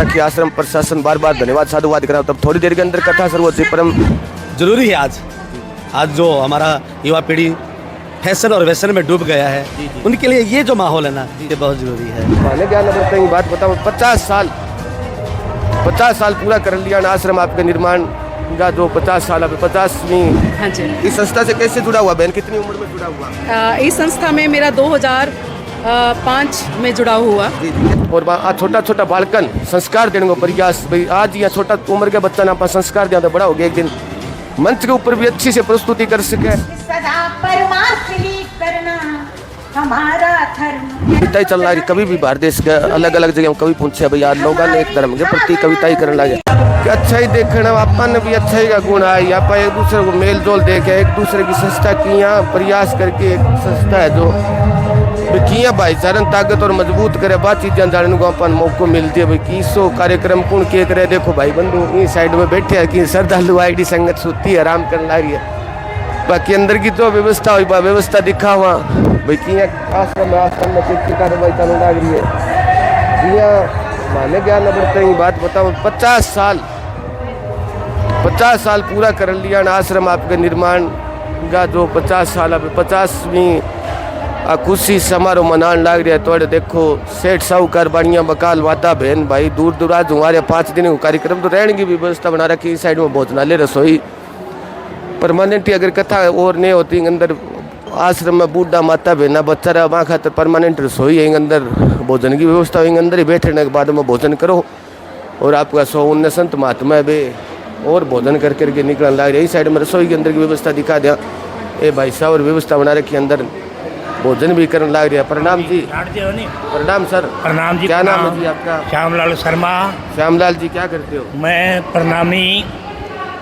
रखी आश्रम प्रशासन बार बार धन्यवाद साधुवाद करा। तब थोड़ी देर के अंदर कथा शुरू होती परम जरूरी है। आज जो हमारा युवा पीढ़ी फैशन और वैसन में डूब गया है, उनके लिए ये जो माहौल है ना, ये बहुत जरूरी है। माने ज्ञान अमृत की बात बताऊँ, 50 साल पूरा कर लिया आश्रम आपके निर्माण का, जो 50 साल अभी 50वीं। हाँ जी। इस संस्था से कैसे जुड़ा हुआ बहन, कितनी उम्र में जुड़ा हुआ? इस संस्था में मेरा 2005 में जुड़ा हुआ। और छोटा छोटा बालकन संस्कार देने को प्रयास, भाई आज यहाँ छोटा उम्र के बच्चा ना संस्कार दिया तो बड़ा हो गया, एक दिन मंच के ऊपर भी अच्छी से प्रस्तुति कर सके। सदा परमार्थ करना हमारा धर्म। कविता ही चल रहा है, कभी भी भारत देश के अलग अलग जगह कभी पूछे भाई यार लोगों ने एक धर्म के प्रति कविता ही करने लगे कि अच्छा ही देखना अपन भी अच्छा ही का गुण है। यहाँ पर एक दूसरे को मेल जोल देखे, एक दूसरे की संस्था की यहाँ प्रयास करके, एक संस्था है जो किया भाईचारा ताकत और मजबूत करे, बात चीजें जानने को अपन मौको मिलती है। भाई किसो कार्यक्रम कौन के करे, देखो भाई बंधु इस साइड में बैठे हैं कि श्रद्धालु आईडी संगत सुती आराम करने लगी है। बाकी अंदर की जो व्यवस्था हुई व्यवस्था दिखा हुआ भाई कि आश्रम में कितनी कार्रवाई चालू लग रही है। यहाँ माने ज्ञान अमृत की बात बताऊँ, 50 साल पूरा कर लिया आश्रम आपके निर्माण का, जो 50 साल अभी 50वीं खुशी समारोह मनाने लग रहा है। तो देखो सेठ साहूकार बाणिया बकाल वाता बहन भाई दूर दूर आज हमारे 5 दिन का कार्यक्रम, तो रहने की भी व्यवस्था बना रखी। इस साइड में भोजनालय रसोई परमानेंट, अगर कथा और नहीं होती अंदर आश्रम में बूढ़ा माता बहना बच्चा रहा वहाँ खातर परमानेंट रसोई है, अंदर भोजन की व्यवस्था है, अंदर ही बैठने के बाद में भोजन करो और आपका 119 संत महात्मा बे और भोजन कर करके निकलने लग रही है। इस साइड में रसोई के अंदर की व्यवस्था दिखा दिया ए भाई साहब, और व्यवस्था बना रखी, अंदर भोजन भी करने लग रहा है। प्रणाम जी। प्रणाम सर। प्रणाम जी। क्या नाम है जी आपका? श्यामलाल शर्मा। श्यामलाल जी क्या करते हो? मैं प्रणामी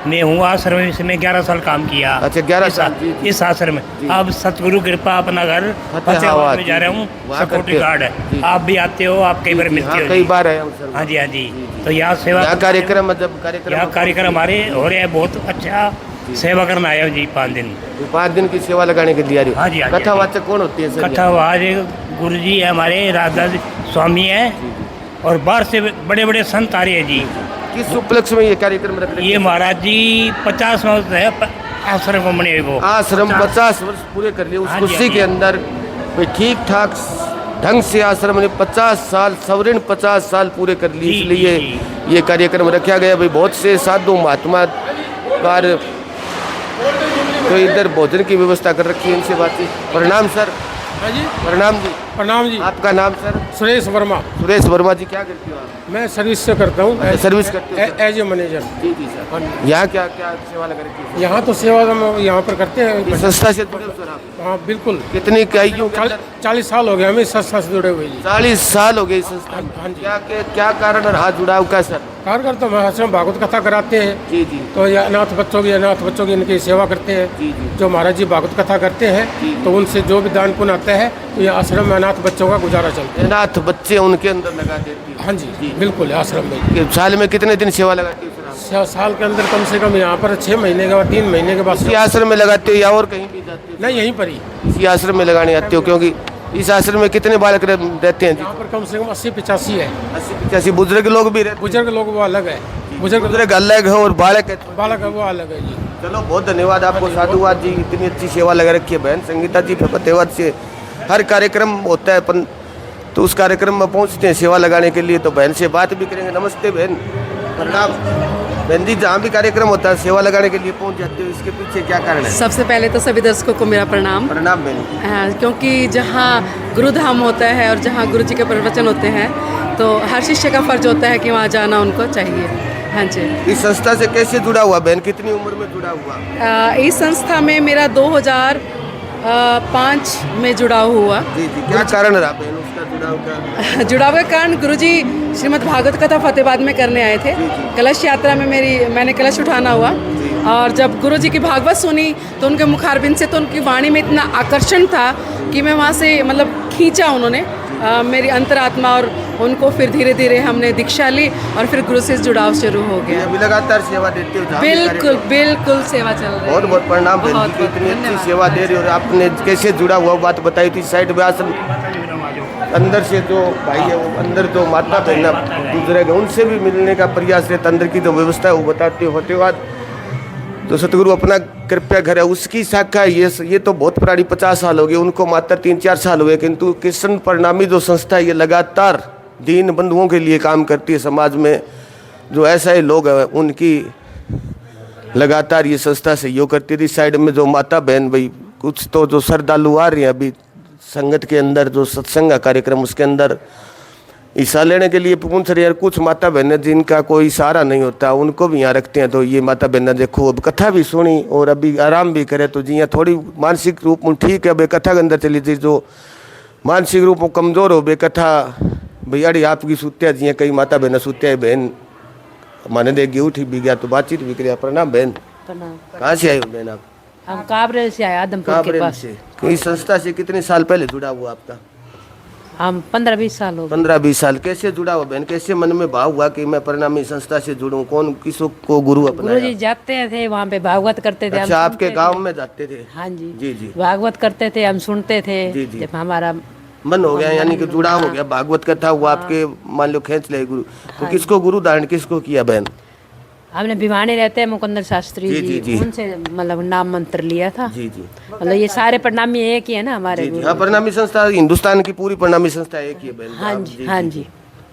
में हूँ, आश्रम से मैं 11 साल काम किया। अच्छा 11 साल इस आश्रम में। अब सतगुरु कृपा अपना घर फतेहाबाद में जा रहा हूँ, सिक्योरिटी गार्ड है। आप भी आते हो, आप कई बार मिलते हो? कई बार आया हूँ सर। हाँ जी हाँ जी। तो यहाँ सेवा कार्यक्रम हमारे हो रहे हैं, बहुत अच्छा सेवा करना आया हूँ जी। 5 दिन 5 दिन की सेवा लगाने के लिए। हाँ जी। कथावाचक कौन होती है सर? कथावाच गुरु जी है हमारे, राधा स्वामी है, और बाहर से बड़े बड़े संत आ रहे हैं जी। किस उपलक्ष्य में ये कार्यक्रम रख रहे हैं? ये महाराज जी 50 वर्ष है आश्रम को बने हुए। आश्रम 50 वर्ष पूरे कर लिए, उस खुशी के अंदर ठीक ठाक ढंग से आश्रम ने 50 साल सवर्ण 50 साल पूरे कर लिए, इसलिए ये कार्यक्रम रखा गया। भाई बहुत से साधु महात्मा कार्य, तो इधर भोजन की व्यवस्था कर रखी है, इनसे बातचीत। प्रणाम सर। हाँ जी। प्रणाम जी। प्रणाम जी। आपका नाम सर? सुरेश वर्मा। सुरेश वर्मा जी क्या करते हो आप? मैं सर्विस से करता हूँ। सर्विस करते हो एज ए मैनेजर। जी जी सर। यहाँ क्या क्या सेवा लगा रखी है? यहाँ तो सेवा हम यहाँ पर करते हैं। संस्था से जुड़े हो सर आप? हाँ बिल्कुल। कितनी इकाइयों? 40 साल हो गए हमें संस्था से जुड़े हुए जी। 40 साल हो गए संस्था। हाँ जी। क्या कारण रहा जुड़ाव का सर? कार्यकर तो आश्रम भागवत कथा कराते हैं। जी जी। तो ये अनाथ बच्चों की इनकी सेवा करते हैं। जी जी। जो महाराज जी भागवत कथा करते हैं तो उनसे जो भी दान पुण्य आता है तो ये आश्रम में अनाथ बच्चों का गुजारा चलता है। अनाथ बच्चे उनके अंदर लगा देती है? हाँ जी बिल्कुल। आश्रम में साल में कितने दिन सेवा लगाती है सर आप? साल के अंदर कम से कम यहाँ पर 6 महीने के बाद 3 महीने के बाद। इसी आश्रम में लगाते हो या और कहीं भी जाते हो? नहीं यहीं पर ही इसी आश्रम में लगाने आते हो, क्योंकि इस आश्रम में कितने बालक रहते हैं? यहाँ पर कम से कम 80-85 है। 80-85 बुजुर्ग लोग भी रहते? बुजुर्ग लोग वो अलग है। बुजुर्ग अलग है और बालक है? बालक है वो अलग है जी। चलो बहुत धन्यवाद आपको साधुवाद जी, इतनी अच्छी सेवा लगा रखी है। बहन संगीता जी फतेहाबाद से हर कार्यक्रम होता है अपन तो उस कार्यक्रम में पहुंचते हैं सेवा लगाने के लिए, तो बहन से बात भी करेंगे। नमस्ते बहन। प्रणाम बहन जी। जहाँ भी कार्यक्रम होता है सेवा लगाने के लिए पहुंच जाते हो, इसके पीछे क्या कारण है? सबसे पहले तो सभी दर्शकों को मेरा प्रणाम। प्रणाम बहन। क्योंकि जहाँ गुरुधाम होता है और जहाँ गुरु जी के प्रवचन होते हैं तो हर शिष्य का फर्ज होता है कि वहाँ जाना उनको चाहिए। हाँ जी। इस संस्था से कैसे जुड़ा हुआ बहन, कितनी उम्र में जुड़ा हुआ? इस संस्था में मेरा 2005 में जुड़ा हुआ। जी जी। क्या कारण रहा बहन उसका जुड़ाव का? जुड़ाव का कारण गुरुजी श्रीमद् भागवत कथा फतेहाबाद में करने आए थे। कलश यात्रा में मैंने कलश उठाना हुआ, और जब गुरुजी की भागवत सुनी तो उनके मुखारबिंद से तो उनकी वाणी में इतना आकर्षण था कि मैं वहाँ से मतलब खींचा उन्होंने मेरी अंतरात्मा, और उनको फिर धीरे धीरे हमने दीक्षा ली और फिर गुरु से जुड़ाव शुरू हो गया। अभी लगातार सेवा देते हो? बिल्कुल बिल्कुल सेवा चल रही है। बहुत बहुत प्रणाम बहन जी, इतनी अच्छी सेवा दे रही हो। आपने कैसे जुड़ा हुआ बात बताई थी? साइड में आश्रम अंदर से जो भाई है वो अंदर जो माता बहना गुजरेगा उनसे भी मिलने का प्रयास रहता, अंदर की जो व्यवस्था है वो बताते होते बाद तो सतगुरु अपना कृपया घर है उसकी शाखा ये तो बहुत पुरानी 50 साल हो गए, उनको मात्र 3-4 साल हुए, किंतु कृष्ण प्रणामी जो संस्था है ये लगातार दीन बंधुओं के लिए काम करती है। समाज में जो ऐसे लोग हैं उनकी लगातार ये संस्था सहयोग करती थी। साइड में जो माता बहन भाई कुछ तो जो श्रद्धालु आ रही हैं अभी संगत के अंदर जो सत्संग का कार्यक्रम उसके अंदर हिस्सा लेने के लिए पूछ रही है। कुछ माता बहनें जिनका कोई सहारा नहीं होता उनको भी यहाँ रखते हैं। तो ये माता बहनें देखो अब कथा भी सुनी और अभी आराम भी करे तो जी यहाँ थोड़ी मानसिक रूप में ठीक है। अब कथा के अंदर चली थी जो मानसिक रूप में कमज़ोर हो बे कथा भैया आपकी सूत्या जी कई माता बहनें सूत्या बहन माने देगी उठी भी गया तो बातचीत भी किया। प्रणाम बहन। प्रणाम। कहाँ से आई हो बहन आप? हम काबरेल से आए, आदमपुर के काबरेल पास। से। इस संस्था से कितने साल पहले जुड़ा हुआ आपका? हम 15-20 साल हो गए। 15-20 साल। कैसे जुड़ा हुआ बहन? कैसे मन में भाव हुआ कि मैं प्रणामी संस्था से जुड़ूं? कौन किसको गुरु अपनाया? गुरु जी जाते थे वहाँ पे भागवत करते थे। हम अच्छा आपके सुनते गांव थे। में जाते थे? हाँ जी जी जी। भागवत करते थे, हम सुनते थे। जी, जी। जब हमारा मन हो गया यानी कि जुड़ा हो गया, भागवत कथा हुआ आपके मान लो खींच ले गुरु। तो किसको गुरु धारण किसको किया बहन? हमने भिवानी रहते हैं मुकुंदर शास्त्री जी, जी, जी। उनसे मतलब नाम मंत्र लिया था। जी जी। मतलब ये सारे प्रणामी एक ही है ना हमारे जी जी। गुरु। हाँ प्रणामी संस्था हिंदुस्तान की पूरी प्रणामी संस्था एक ही है बहन। हाँ आप- जी, हाँ जी,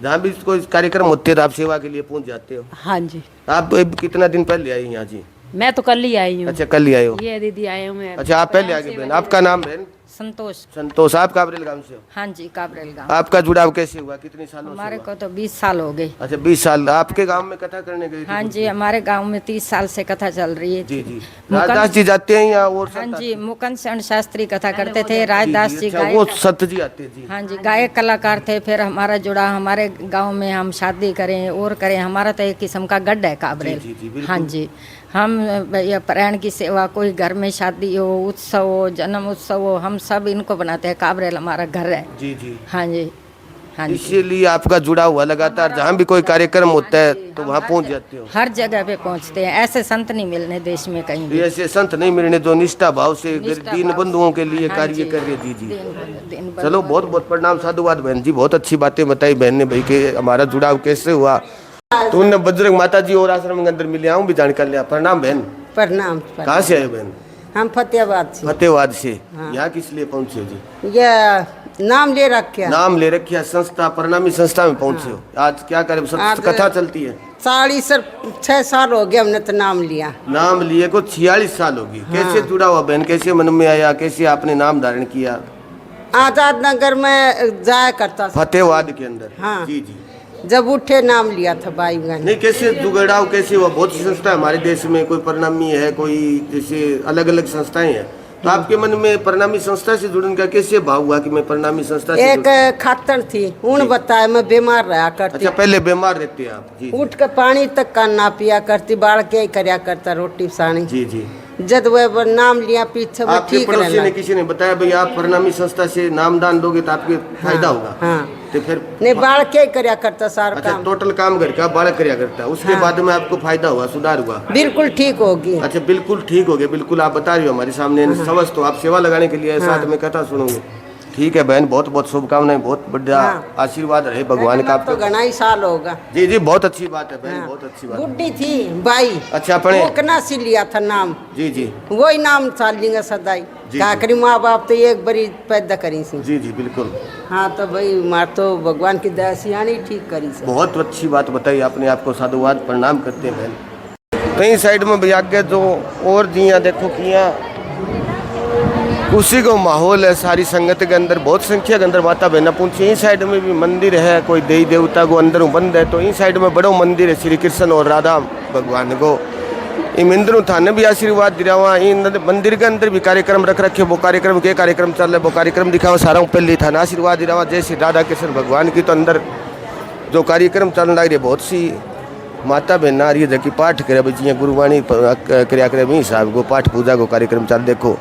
जहाँ भी कोई कार्यक्रम होते हैं तो आप सेवा के लिए पहुँच जाते हो। हाँ जी। आप कितना दिन पहले आई यहाँ जी? मैं तो कल ही आई हूँ। अच्छा कल ही आए हो? ये दीदी आए हूँ मैं। अच्छा आप पहले आगे बहन। आपका नाम बहन? संतोष। संतोष। आप काबरेल गांव से हो? हाँ जी, काबरेल गाँव। आपका जुड़ाव कैसे हुआ? कितने सालों से हमारे हुआ? को तो 20 साल हो गए। अच्छा 20 साल। आपके गांव में कथा करने गई थी? हाँ जी, हमारे गांव में 30 साल से कथा चल रही है। जी जी। राजदास जी जाते हैं या और हाँ संत जी, आते मुकुंद शरण शास्त्री कथा करते थे। हैं? राजदास जी अच्छा, वो गायक। संत जी आते हैं जी। हाँ जी, गायक कलाकार थे। फिर हमारा जुड़ा हमारे गांव में हम शादी करें और करें, हमारा तो एक किस्म का गढ़ है काबरेल। जी, जी, बिल्कुल। हाँ जी, हम ये प्राण की सेवा, कोई घर में शादी हो, उत्सव हो, जन्म उत्सव हो, हम सब इनको बनाते हैं। काबरेल हमारा घर है। जी जी। हाँ जी, हाँ जी। इसीलिए आपका जुड़ा हुआ लगातार जहाँ भी कोई कार्यक्रम होता है तो वहाँ पहुँच जाते हो। हर जगह पे पहुंचते हैं। ऐसे संत नहीं मिलने देश में कहीं भी। ऐसे संत नहीं मिलने जो निष्ठा भाव से दीन बंधुओं के लिए हाँ कार्य जी। कर रहे। जी जी। दिन भर चलो बहुत बहुत प्रणाम साधुवाद बहन जी। बहुत अच्छी बातें बताई बहन ने भाई कि हमारा जुड़ाव कैसे हुआ। तो उन्हें बजरंग माता जी और आश्रम के अंदर मिले आऊँ भी जानकर लिया। प्रणाम बहन। प्रणाम। कहाँ से आए बहन? हम फतेहाबाद से। फतेहाबाद से। यहाँ किस लिए पहुँचे हो जी? ये नाम ले रखे। नाम ले रखिया संस्था प्रणामी संस्था में पहुँचे हो। आज क्या करें? आज कथा चलती है। 46 साल हो गए हमने तो नाम लिया। नाम लिए को 46 साल होगी। कैसे जुड़ा हुआ बहन? कैसे मन में आया? कैसे आपने नाम धारण किया? आजाद नगर में जाया करता था। फतेहाबाद के अंदर? हाँ। जी जी। जब उठे नाम लिया था भाई बहन। नहीं कैसे जुगाड़ाव कैसे हुआ? बहुत सी संस्था है हमारे देश में, कोई प्रणामी है, कोई जैसे अलग अलग संस्थाएं हैं। तो आपके मन में प्रणामी संस्था से जुड़ने का कैसे भाव हुआ कि मैं प्रणामी संस्था से एक खातर थी उन बताया, मैं बीमार रहा करती। अच्छा पहले बीमार रहते हैं आप? जी उठ के पानी तक का ना पिया करती, बाढ़ के करया करता रोटी सानी। जी जी। जब वह नाम लिया पीछे वो आपके ठीक पड़ोसी ने रहना। किसी ने बताया भाई आप प्रणामी संस्था से नाम दान दोगे तो आपके फायदा होगा? हाँ। तो फिर नहीं बाढ़ के करया करता सारा अच्छा काम। टोटल काम करके बालक करया करता है। उसके बाद में आपको फायदा हुआ, सुधार हुआ? बिल्कुल ठीक होगी। अच्छा बिल्कुल ठीक हो गया। बिल्कुल आप बता रही हो हमारे सामने समझ। तो आप सेवा लगाने के लिए साथ में कथा सुनोगे। ठीक है बहन, बहुत बहुत शुभकामनाएं। बहुत बढ़िया आशीर्वाद रहे भगवान का तो आपका। घना ही साल होगा। जी जी बहुत अच्छी बात है बहन, बहुत अच्छी बात है। बुढ़ी थी बाई। अच्छा अपने? वो कना सी लिया था नाम। जी जी। वही नाम चाल लेंगे सदाई। जी, काकरी माँ बाप तो एक बड़ी पैदा करी सी। जी जी बिल्कुल। हाँ तो भाई मार तो भगवान की दया से यानी ठीक करी से। बहुत अच्छी बात बताई आपने। आपको साधुवाद प्रणाम करते हैं बहन। कहीं साइड में भैया के जो और जिया देखो किया खुशी को माहौल है सारी संगत के अंदर। बहुत संख्या के अंदर माता बहना पहुंची। इस साइड में भी मंदिर है, कोई देवी देवता को अंदर बंद है। तो इस साइड में बड़ो मंदिर है श्री कृष्ण और राधा भगवान को। इन इंद्र थाने भी आशीर्वाद दिया हुआ। इन मंदिर के अंदर भी कार्यक्रम रख रखे। वो कार्यक्रम के कार्यक्रम चल रहे वो कार्यक्रम दिखावा सारा पहले थाना आशीर्वाद दिया हुआ। जय श्री राधा कृष्ण भगवान की। तो अंदर जो कार्यक्रम चलने लग रही बहुत सी माता बहन आ रही है जबकि पाठ करे जी गुरुवाणी क्रिया करे भी साहब को पाठ पूजा को कार्यक्रम चल। देखो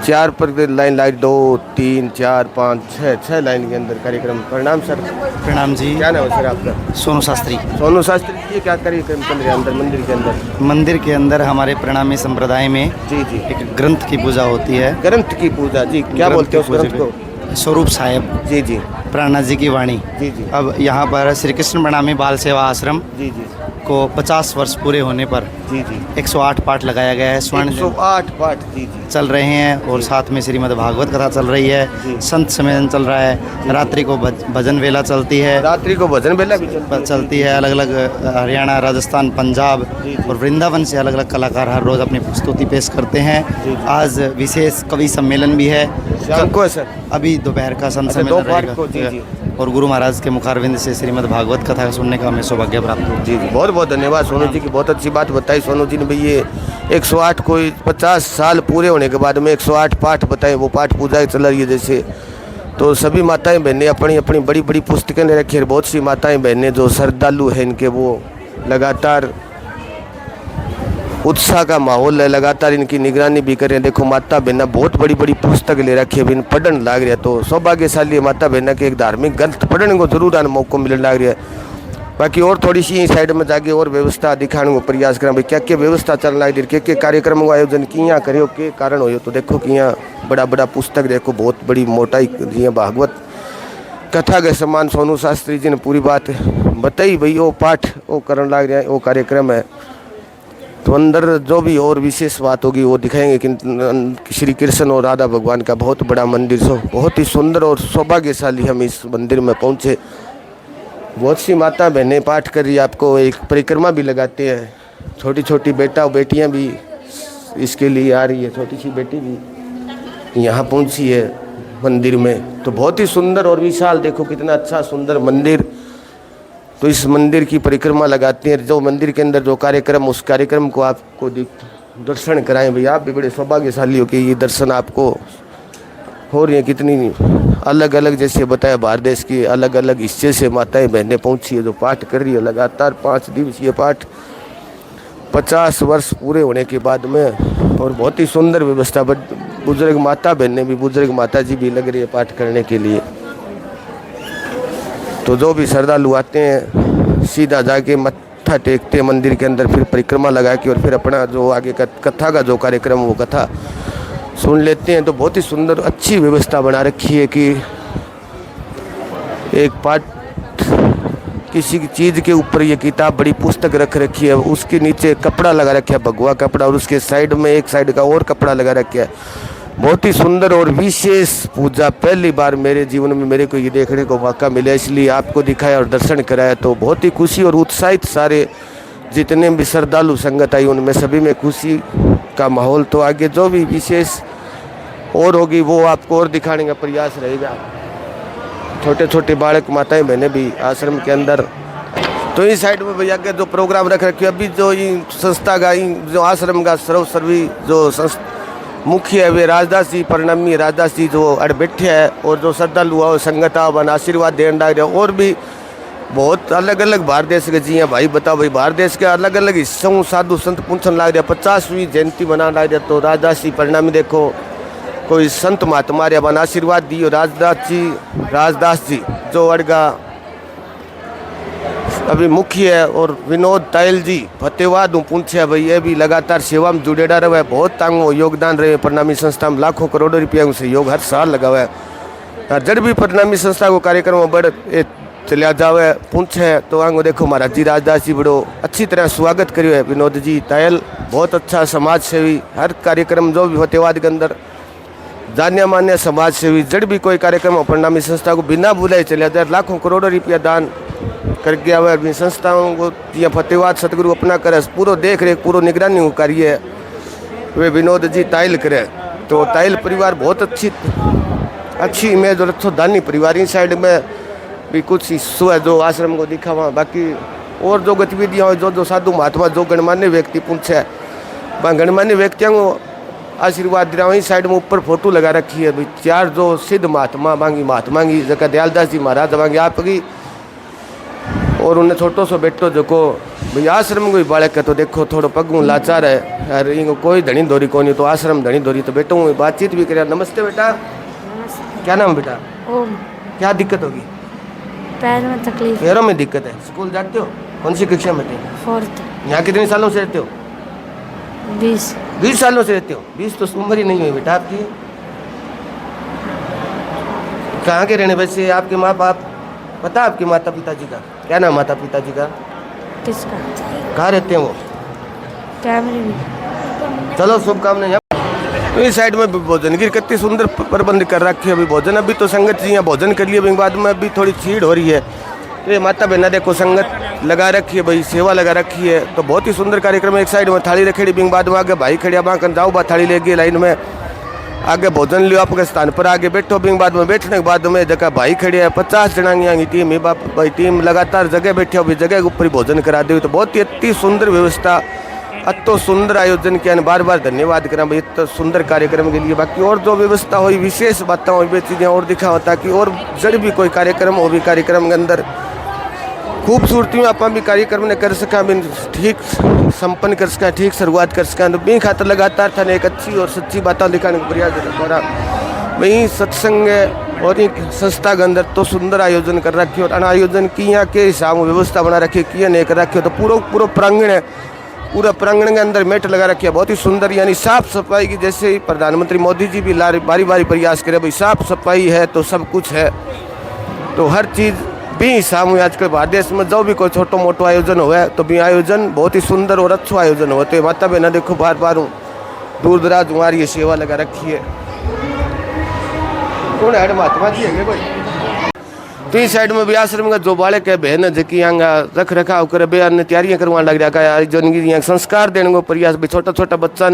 4 पर लाइन लाइन 2 3 4 5 6 लाइन के अंदर कार्यक्रम। प्रणाम सर। प्रणाम जी। क्या नाम है सर आपका? सोनू शास्त्री। सोनू शास्त्री जी। ये क्या कार्यक्रम चल रहा है अंदर मंदिर के अंदर? मंदिर के अंदर हमारे प्रणामी संप्रदाय में जी जी एक ग्रंथ की पूजा होती है। ग्रंथ की पूजा जी। क्या ग्रंथ बोलते हैं उस की ग्रंथ पूजा को? स्वरूप साहेब जी जी प्रेरणा जी की वाणी। जी जी अब यहाँ पर श्री कृष्ण प्रणामी बाल सेवा आश्रम जी जी को 50 वर्ष पूरे होने पर जी जी 108 पाठ लगाया गया है। स्वर्ण 108 पाठ जी जी चल रहे हैं और साथ में श्रीमद् भागवत कथा चल रही है, संत सम्मेलन चल रहा है, रात्रि को भजन वेला चलती है, रात्रि को भजन बेला भी चलती है। अलग अलग हरियाणा, राजस्थान, पंजाब और वृंदावन से अलग अलग कलाकार हर रोज़ अपनी प्रस्तुति पेश करते हैं। आज विशेष कवि सम्मेलन भी है। शाम को है सर, अभी दोपहर का संत अच्छा, सम्मेलन दोपहर को, जी, रहेगा और गुरु महाराज के मुखारविंद से श्रीमद् भागवत कथा सुनने का हमें सौभाग्य प्राप्त हुआ। जी जी बहुत बहुत धन्यवाद सोनू जी की, बहुत अच्छी बात बताई सोनू जी ने भाई। ये 108 कोई 50 साल पूरे होने के बाद में 108 पाठ बताए, वो पाठ पूजा चल रही है जैसे। तो सभी माताएं बहनें अपनी अपनी बड़ी बड़ी पुस्तकें ले रखी है। बहुत सी माताएं बहनें जो श्रद्धालु हैं इनके, वो लगातार उत्साह का माहौल है, लगातार इनकी निगरानी भी कर रहे हैं। देखो माता बहना बहुत बड़ी बड़ी पुस्तक ले रखी है, अभी पढ़ने लग रहा है। तो सौभाग्यशाली है माता बहना के एक धार्मिक ग्रंथ पढ़ने को जरूर आने मौका मिलने लग रहा है। बाकी और थोड़ी सी साइड में जाके और व्यवस्था दिखाने को प्रयास करें भाई, क्या क्या व्यवस्था चल रहा है, क्या क्या कार्यक्रम का आयोजन किया करे, के कारण हो। तो देखो कि यहाँ बड़ा बड़ा पुस्तक देखो, बहुत बड़ी मोटाई जी भागवत कथा के समान सोनू शास्त्री जी ने पूरी बात बताई भाई। वो पाठ वो करने लग रहा है, वो कार्यक्रम है। तो अंदर जो भी और विशेष बात होगी वो दिखाएंगे कि श्री कृष्ण और राधा भगवान का बहुत बड़ा मंदिर, बहुत ही सुंदर और सौभाग्यशाली हम इस मंदिर में पहुँचे। बहुत सी माता बहनें पाठ कर रही है, आपको एक परिक्रमा भी लगाते हैं। छोटी छोटी बेटा और बेटियां भी इसके लिए आ रही है, छोटी सी बेटी भी यहाँ पहुँची है मंदिर में। तो बहुत ही सुंदर और विशाल, देखो कितना अच्छा सुंदर मंदिर। तो इस मंदिर की परिक्रमा लगाते हैं, जो मंदिर के अंदर जो कार्यक्रम, उस कार्यक्रम को आपको दर्शन कराएं भाई। आप भी बड़े सौभाग्यशाली हो कि ये दर्शन आपको हो रही है। कितनी अलग अलग, जैसे बताया भारत देश की अलग अलग हिस्से से माताएं बहनें पहुंची है जो पाठ कर रही है लगातार 5 दिवसीय पाठ 50 वर्ष पूरे होने के बाद में। और बहुत ही सुंदर व्यवस्था, बुजुर्ग माता बहनें भी, बुजुर्ग माता जी भी लग रही है पाठ करने के लिए। तो जो भी श्रद्धालु आते हैं सीधा जाके मत्था टेकते हैं मंदिर के अंदर, फिर परिक्रमा लगा के और फिर अपना जो आगे कथा का जो कार्यक्रम वो कथा सुन लेते हैं। तो बहुत ही सुंदर अच्छी व्यवस्था बना रखी है कि एक पाठ किसी चीज़ के ऊपर ये किताब बड़ी पुस्तक रख रखी है, उसके नीचे कपड़ा लगा रखा है, भगवा कपड़ा, और उसके साइड में एक साइड का और कपड़ा लगा रखा है। बहुत ही सुंदर और विशेष पूजा, पहली बार मेरे जीवन में मेरे को ये देखने को मौका मिला, इसलिए आपको दिखाया और दर्शन कराया। तो बहुत ही खुशी और उत्साहित, सारे जितने भी श्रद्धालु संगत आई उनमें सभी में खुशी का माहौल। तो आगे जो भी विशेष और होगी वो आपको और दिखाने का प्रयास रहेगा। छोटे छोटे बालक माताएं बहनें भी आश्रम के अंदर। तो इस साइड में भैया के जो प्रोग्राम रख रखे अभी, जो इन संस्था का, जो आश्रम का सर्वसर्वी जो मुख्य है वे राजदास जी, परिणामी राजदास जी जो अड़ बैठे हैं, और जो श्रद्धालु और संगत बन आशीर्वाद देने लग रहे। और भी बहुत अलग अलग भारत देश के जी हैं भाई, बताओ भाई, भारत देश के अलग अलग हिस्सों साधु संत पूछने लग रहे। 50वीं जयंती मनाने लग रहे। तो राजदास जी परिणामी देखो कोई संत महात्मा रे बन आशीर्वाद दी। राजदास जी जो अड़गा अभी मुख्य है, और विनोद तायल जी फतेहबाद पूछे भाई, ये भी लगातार सेवा में जुड़ेड़ा रहे, बहुत तांगो योगदान रहे। परिणामी संस्था में लाखों करोड़ों रुपया से योग हर साल लगा हुआ है। जब भी परिणामी संस्था को कार्यक्रम बढ़ चलिया जावे पूछे तो आंगो देखो महाराज जी राजदास जी बड़ो अच्छी तरह स्वागत करियो है। विनोद जी तायल बहुत अच्छा समाज सेवी, हर कार्यक्रम जो भी फतेहबाद के अंदर जान्या मान्य समाज सेवी, जड़ भी कोई कार्यक्रम परिणामी संस्था को बिना बुलाए चलिया जाए, लाखों करोड़ों रुपया दान करके आवे। अभी संस्थाओं को यहाँ फतेहबाद सतगुरु अपना करे, पूरा देख रेख पूरा निगरानी को कार्य वे विनोद जी तायल करे। तो तायल परिवार बहुत अच्छी इमेज और अच्छा दानी परिवार। इस साइड में भी कुछ हिस्सों है जो आश्रम को दिखावा। बाकी और जो गतिविधियाँ हो, जो साधु महात्मा, जो गणमान्य व्यक्ति पूछे, गणमान्य व्यक्तियों को आशीर्वाद दे रहा हूँ। इस साइड में ऊपर फोटो लगा रखी है भाई, 4 जो सिद्ध महात्मा मांगी जगह दयालदास जी महाराज मांगी आपकी, और उन्हें छोटो सो बेटो जो को भाई आश्रम को भी बालक है। तो देखो थोड़ा पगू लाचार है यार, इनको कोई धनी धोरी को नहीं, तो आश्रम धनी धोरी। तो बेटो बातचीत भी करे। नमस्ते बेटा, क्या नाम बेटा? ओम। क्या दिक्कत होगी? पैर में तकलीफ। पैरों में दिक्कत है। स्कूल जाते हो? कौन सी कक्षा में थे? 4th। यहाँ कितने सालों से रहते हो? 20 सालों से रहते हो? 20 तो उम्र ही नहीं हुई बेटा आपकी। कहाँ के रहने वैसे आपके माँ बाप, पता आपके माता पिताजी का क्या नाम, माता पिताजी का किसका? कहाँ रहते हैं वो? कैमरे में। चलो शुभकामनाएं। तो इस साइड में भोजन की कितनी सुंदर प्रबंध कर रखे है। अभी भोजन, अभी तो संगत जी यहाँ भोजन कर लिए, बाद में अभी थोड़ी छीड़ हो रही है। तो ये माता बहना देखो संगत लगा रखी है भाई, सेवा लगा रखी है। तो बहुत ही सुंदर कार्यक्रम है। एक साइड में थाली रखेड़ी, बिंग बाद में आगे भाई खड़िया बाँ कर जाओ, बा थाली लेके लाइन में आगे भोजन लियो, आपके स्थान पर आगे बैठो। बिंग बाद में बैठने के बाद में जगह भाई खड़े है, 50 जना की टीम है बाप भाई, टीम लगातार जगह बैठे हो, जगह के ऊपर ही भोजन करा दे। तो बहुत ही अति सुंदर व्यवस्था, अतो सुंदर आयोजन किया, बार बार धन्यवाद करा भाई इतना सुंदर कार्यक्रम के लिए। बाकी और जो व्यवस्था हुई, विशेष बातें हुई, वे चीज़ें और दिखा होता कि और जड़ भी कोई कार्यक्रम हो, भी कार्यक्रम के अंदर खूबसूरती आप भी कार्यक्रम ने कर सका, भी ठीक संपन्न कर सका, ठीक शुरुआत कर सका। तो भी खातर लगातार था एक अच्छी और सच्ची बातें दिखाने का प्रयास करा। वहीं सत्संग और एक संस्था के अंदर तो सुंदर आयोजन कर रखे और आयोजन किया के हिसाब में व्यवस्था बना रखी, किया नहीं कर रखे। तो पूरा प्रांगण है, पूरा प्रांगण के अंदर मेट लगा रखी है, बहुत ही सुंदर, यानी साफ सफाई की। जैसे प्रधानमंत्री मोदी जी भी बारी बारी प्रयास करे भाई साफ सफाई है तो सब कुछ है। तो हर चीज़ भी हिसाब में आजकल भारत देश में जो भी कोई छोटो मोटो आयोजन हुआ तो भी आयोजन बहुत ही सुंदर और अच्छा आयोजन हुआ। तो माता बहना देखो बार बार दूर दराज हमारी ये सेवा लगा रखी है। कौन है महात्मा जी है कोई? तो इस साइड में भी आश्रम का जो बालक है बहन है जकी आंगा रख रखाव करे, बे अन्य तैयारियां करवाने लग रहा है। जो संस्कार देने को प्रयास भी, छोटा छोटा बच्चा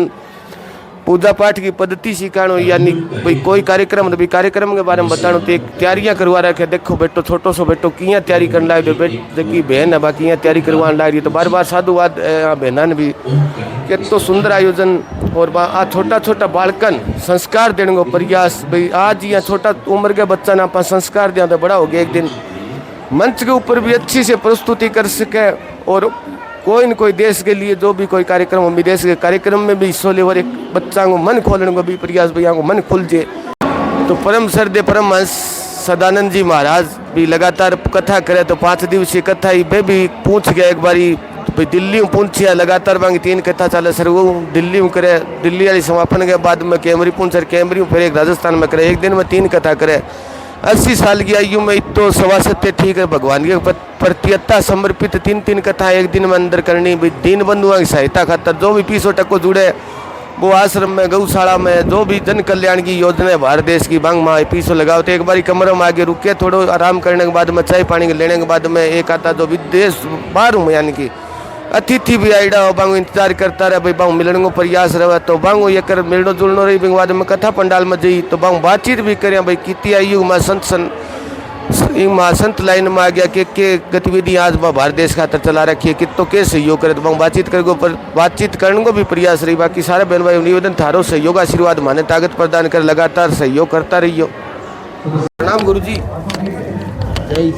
पूजा पाठ की पद्धति सिखानो, यानी भाई कोई कार्यक्रम तो भी कार्यक्रम के बारे में बतानो। तो एक तैयारियां करवा रखे, देखो बेटो छोटो सो बेटो किया तैयारी करने लग रही, जबकि बहन है बाकी यहाँ तैयारी करवाने लग रही। तो बार बार साधुवाद बहना ने भी कि तो सुंदर आयोजन। और आ छोटा छोटा बालकन संस्कार देने को प्रयास भाई, आज यहाँ छोटा उम्र के बच्चा ना आप संस्कार दिया तो बड़ा हो गया, एक दिन मंच के ऊपर भी अच्छी से प्रस्तुति कर सके। और कोई न कोई देश के लिए जो भी कोई कार्यक्रम हो, विदेश के कार्यक्रम में भी हिस्सों ले और एक बच्चा को मन खोलने को भी प्रयास भैया को मन खुल जाए। तो परम श्रद्धेय परमहंस सदानंद जी महाराज भी लगातार कथा करे। तो 5 दिवसीय कथा ही भी पूछ गया एक बारी भाई, दिल्ली में पूछिया लगातार बांगी 3 कथा चले सर, वो दिल्ली में करे, दिल्ली वाली समापन के बाद में कैमरी पूछ, कैमरी में फिर एक राजस्थान में करे, एक दिन में 3 कथा करे। 80 साल की आयु में तो सवा सत्य ठीक है, भगवान के प्रतियत्ता समर्पित 3 कथा एक दिन में अंदर करनी। दीन बंधुओं की सहायता खातर जो भी 20 टको जुड़े वो आश्रम में, गौशाला में, जो भी जन कल्याण की योजना है भारत देश की, बांग माँ 20 लगाओ। तो एक बारी कमरे में आगे रुके, थोड़ा आराम करने के बाद में चाय पानी लेने के बाद में एक आता जो विदेश बाहर हूँ, यानी कि अतिथि भी आईडा हो, बांगो इंतजार करता रहे भाई, बांग मिलने को प्रयास रहे। तो बांगो ये कर मिलनो जुलनो रही, बाद में कथा पंडाल में जी तो बांग बातचीत भी करें भाई, कितनी आयु में संत लाइन में आ गया के गतिविधि आज भारत देश खातर चला रखी है, कितो के सहयोग करे। तो बांग बातचीत करके ऊपर बातचीत करने को भी प्रयास रही। बाकी सारे बहन भाई निवेदन थारो सहयोग आशीर्वाद माने ताकत प्रदान कर लगातार सहयोग करता रहियो। प्रणाम गुरु जी। जय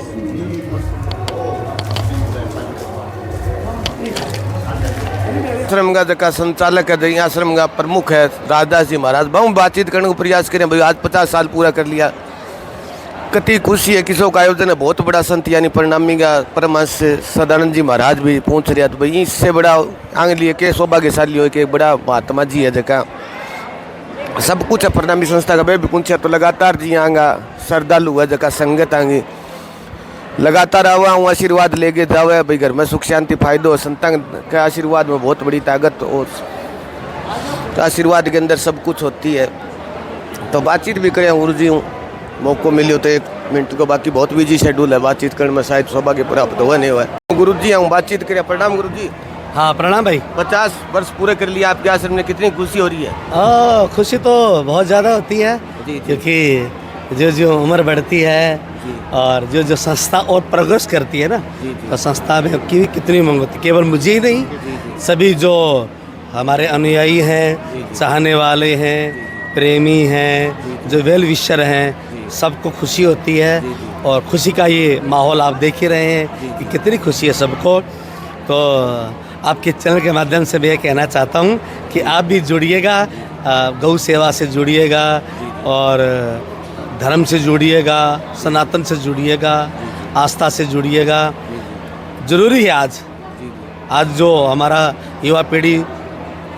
आश्रम का जगह संचालक है, आश्रम का प्रमुख है राजदास जी महाराज, बहुत बातचीत करने को प्रयास करें भाई। आज 50 साल पूरा कर लिया, कति खुशी है। किसों का आयोजन है, बहुत बड़ा संत यानी परिणामी का परमहंस सदानंद जी महाराज भी पहुँच रहे। तो भाई इससे बड़ा आंग लिए के सौभाग्यशाली हो कि एक बड़ा महात्मा जी है जगह सब कुछ है। परिणामी संस्था का भी पूछा तो लगातार जी आंगा श्रद्धालु है जगह संगत आंगी लगातार आवा हूँ, आशीर्वाद लेके जावे भाई, घर में सुख शांति फायदो। संतान के आशीर्वाद में बहुत बड़ी ताकत और तो आशीर्वाद के अंदर सब कुछ होती है। तो बातचीत भी करें गुरु जी हूँ, मौको मिले तो 1 मिनट को, बाकी बहुत बिजी शेड्यूल है, बातचीत करने में शायद सौभाग्य प्राप्त हुआ नहीं हुआ। गुरु जी हूँ, बातचीत करें। प्रणाम गुरु जी। हाँ प्रणाम भाई। 50 वर्ष पूरे कर लिया आपके आश्रम में, कितनी खुशी हो रही है? खुशी तो बहुत ज़्यादा होती है क्योंकि जो उम्र बढ़ती है और जो संस्था और प्रोग्रेस करती है ना, तो संस्था में की कितनी उमंग होती है। केवल मुझे ही नहीं, सभी जो हमारे अनुयायी हैं, चाहने वाले हैं, प्रेमी हैं, जो वेल विशर हैं, सबको खुशी होती है। और खुशी का ये माहौल आप देख ही रहे हैं कि कितनी खुशी है सबको। तो आपके चैनल के माध्यम से मैं कहना चाहता हूँ कि आप भी जुड़िएगा, गौ सेवा से जुड़िएगा और धर्म से जुड़िएगा, सनातन से जुड़िएगा, आस्था से जुड़िएगा। ज़रूरी है आज जो हमारा युवा पीढ़ी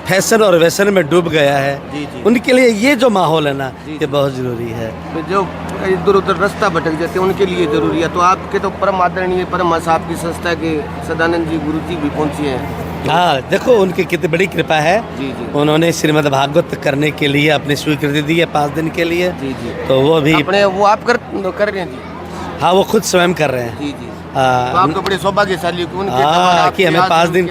फैशन और वैसन में डूब गया है, उनके लिए ये जो माहौल है ना, ये बहुत ज़रूरी है। जो इधर उधर रास्ता भटक जाते हैं उनके लिए जरूरी है। तो आपके तो परम आदरणीय परमहंस आपकी संस्था के सदानंद जी गुरु जी भी पहुंचे हैं। हाँ, देखो उनकी कितनी बड़ी कृपा है। जी जी। उन्होंने श्रीमद् भागवत करने के लिए अपनी स्वीकृति दी है 5 दिन के लिए। जी जी। तो वो भी अपने वो आप कर रहे हैं जी? हाँ, वो खुद स्वयं कर रहे हैं। जी जी। तो आप तो बड़े सौभाग्यशाली कि उनके हाँ, कि हमें 5 दिन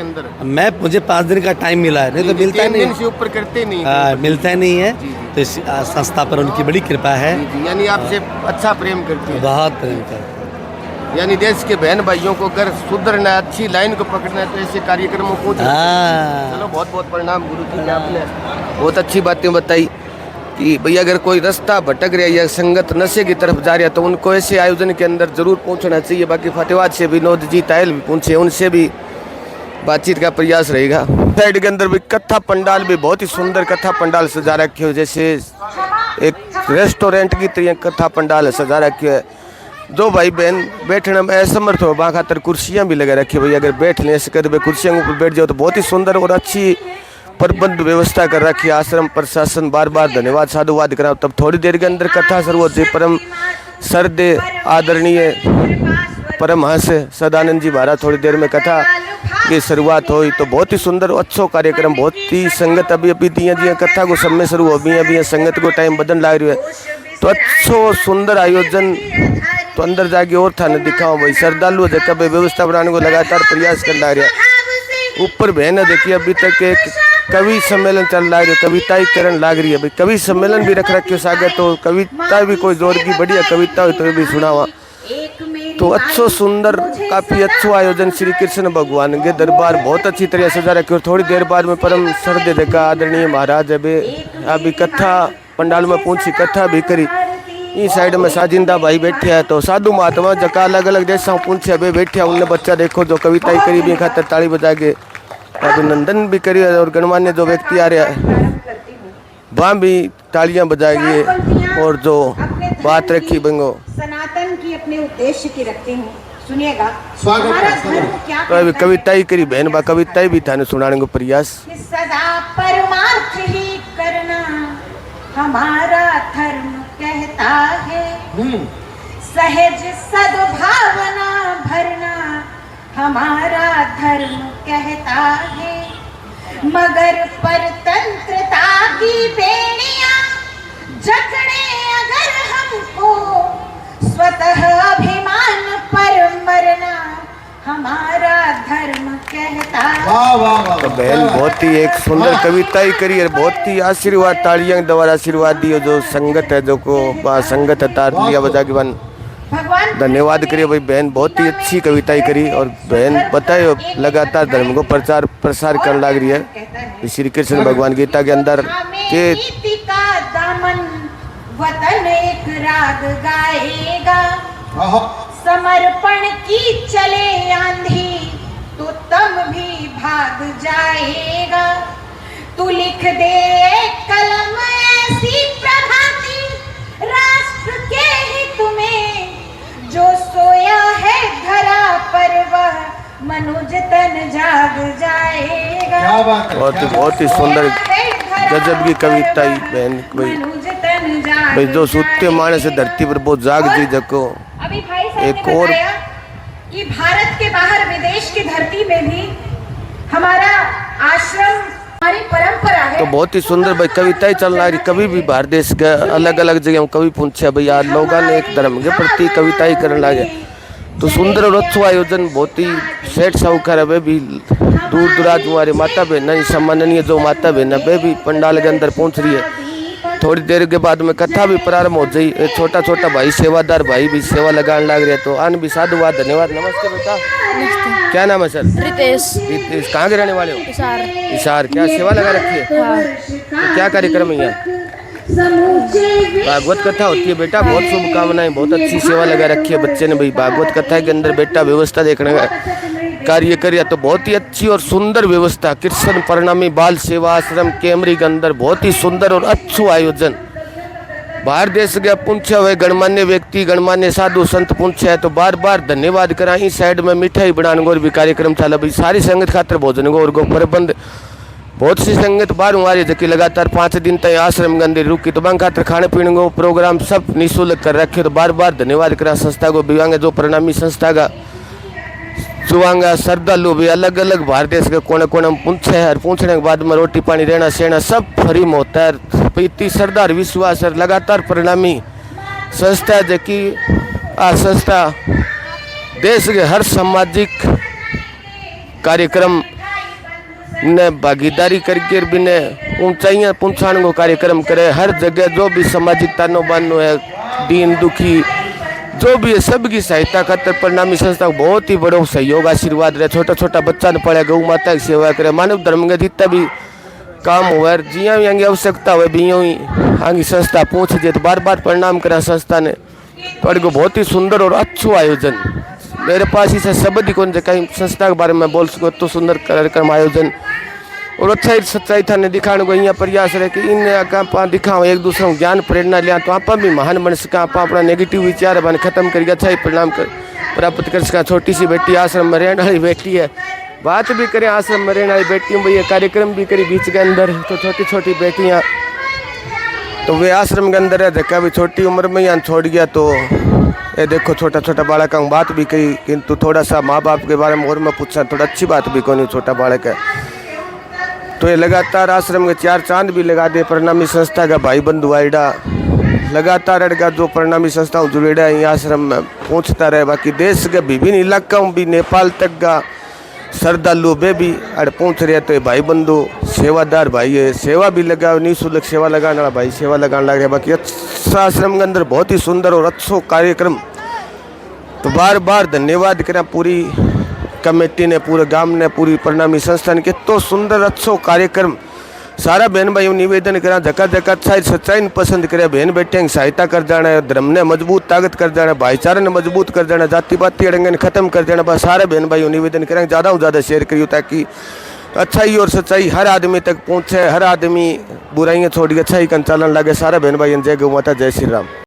मुझे 5 दिन का टाइम मिला है, नहीं तो मिलता ही नहीं, से ऊपर करते नहीं। मिलता ही नहीं है। तो इस संस्था पर उनकी बड़ी कृपा है। यानी आपसे अच्छा प्रेम करते हैं? बहुत प्रेम करते हैं। यानी देश के बहन भाइयों को अगर सुधरना, अच्छी लाइन को पकड़ना है तो ऐसे कार्यक्रमों को चलो बहुत बहुत प्रणाम गुरु जी ने, आपने बहुत अच्छी बातें बताई कि भैया अगर कोई रास्ता भटक रहा है या संगत नशे की तरफ जा रहा है तो उनको ऐसे आयोजन के अंदर जरूर पहुंचना चाहिए। बाकी फतेहाबाद से विनोद जी तायल भी पहुंचे, उनसे भी बातचीत का प्रयास रहेगा। साइड के अंदर भी कथा पंडाल भी बहुत ही सुंदर कथा पंडाल सजा रखे हो, जैसे एक रेस्टोरेंट की तरह कथा पंडाल सजा रखे है। दो भाई बहन बैठने में असमर्थ हो वहाँ खातर कुर्सियाँ भी लगा रखी है। भैया अगर बैठ लें ऐसे कर कुर्सियों के ऊपर बैठ जाओ तो बहुत ही सुंदर और अच्छी प्रबंध व्यवस्था कर रखी है। आश्रम प्रशासन बार बार धन्यवाद साधुवाद कराओ। तब थोड़ी देर के अंदर कथा शुरू होती है। परम श्रद्धेय आदरणीय परमहंस सदानंद जी महाराज थोड़ी देर में कथा की शुरुआत हुई तो बहुत ही सुंदर अच्छो कार्यक्रम, बहुत ही संगत अभी दिया जी कथा को समय शुरू हो भी अभी संगत को टाइम बदल ला रही है तो अच्छो सुंदर आयोजन। तो अंदर जाके और था न दिखाओ भाई श्रद्धालु जगह पे व्यवस्था बनाने को लगातार प्रयास कर ला रहा है। ऊपर बहन देखिए अभी तक एक कवि सम्मेलन चल रहा है, कविताएं करण लाग रही है भाई। कवि सम्मेलन भी रख रखे सागर तो कविता भी कोई जोर की बढ़िया कविता हो तो भी सुनावा। तो अच्छो सुंदर काफी अच्छो आयोजन श्री कृष्ण भगवान के दरबार बहुत अच्छी तरह सजा रखे। और थोड़ी देर बाद में परम श्रद्धेय देखा आदरणीय महाराज अभी कथा पंडाल में पहुंची, कथा भी करी। इस साइड में साजिंदा भाई बैठे हैं तो साधु महात्मा जका अलग अलग देशों पूछे अभी बैठे उनने बच्चा देखो जो कविताएं करी भी खातर ताली बजा के अभिनंदन भी करी। और गणमान्य जो व्यक्ति आ रहा है वहाँ भी तालियां बजाएगी और जो बात रखी बंगो सनातन की अपने उद्देश्य की रखती हूँ, सुनिएगा। तो अभी कविताएं करी बहन बा कविताएं भी थाने सुनाने को प्रयास। सदा परमार्थ ही करना हमारा धर्म कहता है, सहज सद्भावना भरना हमारा धर्म कहता है। मगर परतंत्रता की बेड़ियां जकड़े अगर हमको स्वतः अभिमान पर मरना हमारा धर्म कहता है। तो बहन बहुत ही एक सुंदर कविता ही करी है, बहुत ही आशीर्वाद तालियां द्वारा आशीर्वाद दियो जो संगत है जो को संगत तार लिया बजा के बन धन्यवाद करिए भाई। बहन बहुत ही अच्छी कविताएं करी और बहन बताए लगातार धर्म को प्रचार प्रसार करने लग रही है। श्री कृष्ण भगवान गीता के अंदर के दामन वतन एक राग गाएगा, समर्पण की चले आंधी तो तम भी भाग जाएगा। तू लिख दे कलम ऐसी प्रभाती राष्ट्र के हित में जो सोया है धरा पर वह मनुज तन जाग जाएगा। बहुत ही सुंदर गजब की कविता ही बहन भाई जो सुत्ते माने से धरती पर बहुत जाग जी जको। अभी भाई साहब ने बताया कि भारत के बाहर विदेश की धरती में भी हमारा आश्रम हमारी परंपरा है। तो बहुत ही सुंदर भाई कविताएं चल रही कभी भी बाहर देश के अलग अलग जगह कभी पूछे भाई आज लोगों ने एक धर्म के प्रति कविताएं करने लगे तो सुंदर और अच्छा आयोजन बहुत ही सेठ साहूकार वे भी दूर दराज हमारे माता बहन सम्माननीय जो माता बहन वे भी पंडाल के अंदर पहुंच रही है। थोड़ी देर के बाद में कथा भी प्रारंभ हो गई। छोटा छोटा भाई सेवादार भाई भी सेवा लगाने लग रहे तो आन भी साधुवाद धन्यवाद। नमस्ते बेटा, क्या नाम है सर? रितेश। रितेश कहाँ के रहने वाले हो? इशार। इशार क्या सेवा लगा रखी है? हाँ। तो क्या कार्यक्रम है यहाँ? भागवत कथा होती है बेटा, बहुत शुभकामनाएं, बहुत अच्छी सेवा लगा रखी है बच्चे ने भाई। भागवत कथा के अंदर बेटा व्यवस्था देखने का कार्य करिए तो बहुत ही अच्छी और सुंदर व्यवस्था। कृष्ण परिणामी बाल सेवा आश्रम कैमरी के अंदर बहुत ही सुंदर और अच्छो आयोजन। बाहर देश के पूछे हुए गणमान्य व्यक्ति गणमान्य साधु संत पूछे है तो बार बार धन्यवाद करा। इस साइड में मिठाई बनाने को भी कार्यक्रम चला भाई, सारी संगत खातर भोजन को और प्रबंध बहुत सी संगत बाहर आ रही है जबकि लगातार 5 दिन तक आश्रम के अंदर रुकी तो बैंक खातर खाने पीने को प्रोग्राम सब निःशुल्क कर रखे। तो बार बार धन्यवाद करा संस्था को बिवांगे जो प्रणामी संस्था का चुवांगा श्रद्धालु भी अलग अलग भारत देश के कोने कोने में पूछे है और पूछने के बाद में रोटी पानी रहना सहना सब फ्री में होता है। इतनी श्रद्धा और विश्वास है लगातार प्रणामी संस्था है जबकि आ संस्था देश के हर सामाजिक कार्यक्रम ने भागीदारी करके भी ने ऊंचाइयाँ पहुँचाने को कार्यक्रम करे। हर जगह जो भी सामाजिक तानो बानो है दीन दुखी जो भी है सबकी सहायता खातर प्रणामी संस्था को बहुत ही बड़ो सहयोग आशीर्वाद रहे। छोटा छोटा बच्चा ने पढ़े गौ माता की सेवा करे मानव धर्म के जितना भी काम हुआ जिया भी आगे आवश्यकता हुए भी यूँ ही आगे संस्था पहुँच जाए। तो बार बार प्रणाम करा संस्था ने तो को बहुत ही सुंदर और अच्छो आयोजन मेरे पास इसे शब्द ही कौन से कहीं संस्था के बारे में बोल सको तो सुंदर कार्यक्रम आयोजन और अच्छा ही सच्चाई था ने दिखाने को यहाँ प्रयास रहे कि इन आप दिखाओ एक दूसरे को ज्ञान प्रेरणा लिया तो आप भी महान बन सका आप अपना नेगेटिव विचार बन खत्म करके अच्छा ही परिणाम कर प्राप्त कर सका। छोटी सी बेटी आश्रम में रहने वाली बेटी है बात भी करें आश्रम में रहने वाली बेटियों में ये कार्यक्रम भी करी बीच के अंदर तो छोटी छोटी बेटियाँ तो वे आश्रम के अंदर है जगह भी छोटी उम्र में यहाँ छोड़ गया। तो ये देखो छोटा छोटा बालक का बात भी कही किंतु थोड़ा सा माँ बाप के बारे में और मैं पूछा थोड़ा अच्छी बात भी कौन छोटा बालक है। तो ये लगातार आश्रम के 4 चांद भी लगा दे प्रणामी संस्था का भाई बंधु आइडा लगातार अड़गा जो प्रणामी संस्था जुड़ेड़ा है आश्रम में पहुँचता रहे। बाकी देश के विभिन्न इलाकों भी नेपाल तक का श्रद्धालु बे भी अड़ पहुँच रहे। तो ये भाई बंधु सेवादार भाई है सेवा भी लगा निःशुल्क सेवा लगाने वाला भाई सेवा लगाने लगे। बाकी अच्छा आश्रम के अंदर बहुत ही सुंदर और अच्छो कार्यक्रम तो बार बार धन्यवाद करें पूरी कमेटी ने पूरे गांव ने पूरी प्रणामी संस्थान के तो सुंदर अच्छो कार्यक्रम सारा बहन भाई निवेदन करा जगह जगह अच्छा सच्चाई पसंद करे बहन बेटियों की सहायता कर जाना है धर्म ने मजबूत ताकत कर जाना भाईचारे ने मजबूत कर जाना जाति पाति अड़ंगे खत्म कर देना बस सारे बहन भाई निवेदन करें ज़्यादा से ज़्यादा शेयर करियो ताकि अच्छाई और सच्चाई हर आदमी तक पहुँचे हर आदमी बुराइयाँ छोड़ के अच्छाई का चलन लगे। सारे बहन भाई जय गौ माता जय श्री राम।